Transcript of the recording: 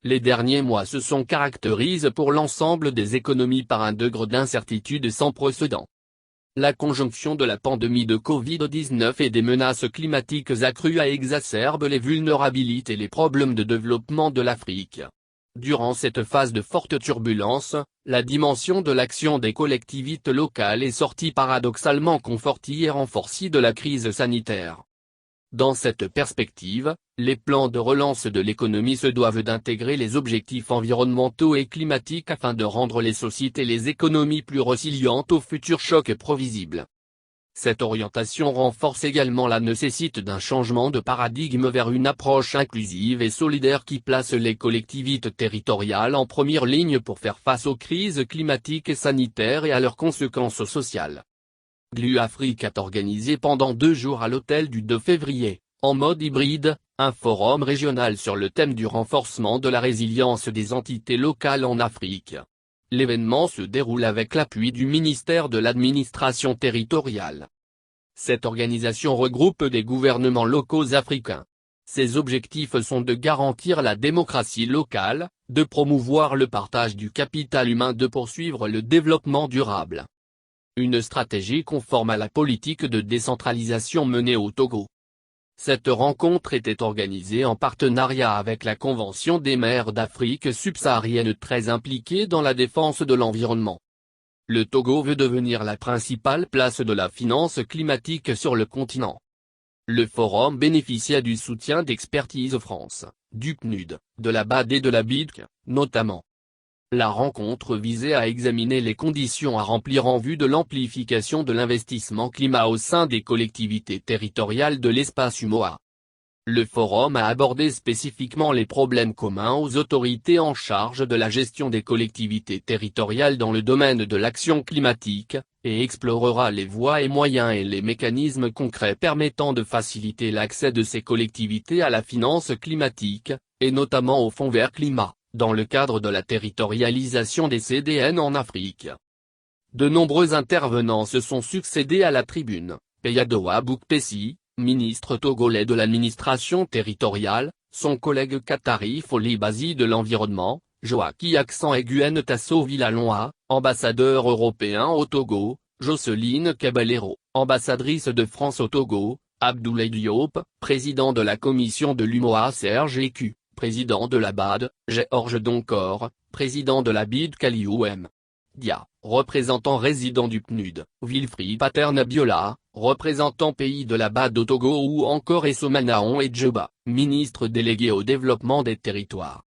Les derniers mois se sont caractérisés pour l'ensemble des économies par un degré d'incertitude sans précédent. La conjonction de la pandémie de Covid-19 et des menaces climatiques accrues a exacerbé les vulnérabilités et les problèmes de développement de l'Afrique. Durant cette phase de forte turbulence, la dimension de l'action des collectivités locales est sortie paradoxalement confortée et renforcée de la crise sanitaire. Dans cette perspective, les plans de relance de l'économie se doivent d'intégrer les objectifs environnementaux et climatiques afin de rendre les sociétés et les économies plus résilientes aux futurs chocs prévisibles. Cette orientation renforce également la nécessité d'un changement de paradigme vers une approche inclusive et solidaire qui place les collectivités territoriales en première ligne pour faire face aux crises climatiques et sanitaires et à leurs conséquences sociales. GLU Afrique a organisé pendant 2 jours à l'hôtel du 2 février, en mode hybride, un forum régional sur le thème du renforcement de la résilience des entités locales en Afrique. L'événement se déroule avec l'appui du ministère de l'administration territoriale. Cette organisation regroupe des gouvernements locaux africains. Ses objectifs sont de garantir la démocratie locale, de promouvoir le partage du capital humain, de poursuivre le développement durable. Une stratégie conforme à la politique de décentralisation menée au Togo. Cette rencontre était organisée en partenariat avec la Convention des maires d'Afrique subsaharienne, très impliquée dans la défense de l'environnement. Le Togo veut devenir la principale place de la finance climatique sur le continent. Le forum bénéficia du soutien d'Expertise France, du PNUD, de la BAD et de la BIDC, notamment. La rencontre visait à examiner les conditions à remplir en vue de l'amplification de l'investissement climat au sein des collectivités territoriales de l'espace UMOA. Le forum a abordé spécifiquement les problèmes communs aux autorités en charge de la gestion des collectivités territoriales dans le domaine de l'action climatique, et explorera les voies et moyens et les mécanismes concrets permettant de faciliter l'accès de ces collectivités à la finance climatique, et notamment au Fonds vert climat, dans le cadre de la territorialisation des CDN en Afrique. De nombreux intervenants se sont succédés à la tribune: Peyadoa Boukpessi, ministre togolais de l'administration territoriale, son collègue qatari Foli Bazi de l'environnement, Joaki Aksan Eguen Tasso Villalonga, ambassadeur européen au Togo, Jocelyne Caballero, ambassadrice de France au Togo, Abdoulaye Diop, président de la commission de l'UMOA, Serge Ecu, président de la BAD, Georges Doncor, président de la BID, Kaliou M. Dia, représentant résident du PNUD, Wilfried Paterne-Biola, représentant pays de la BAD au Togo, ou encore Essomanaon Edjeba, ministre délégué au développement des territoires.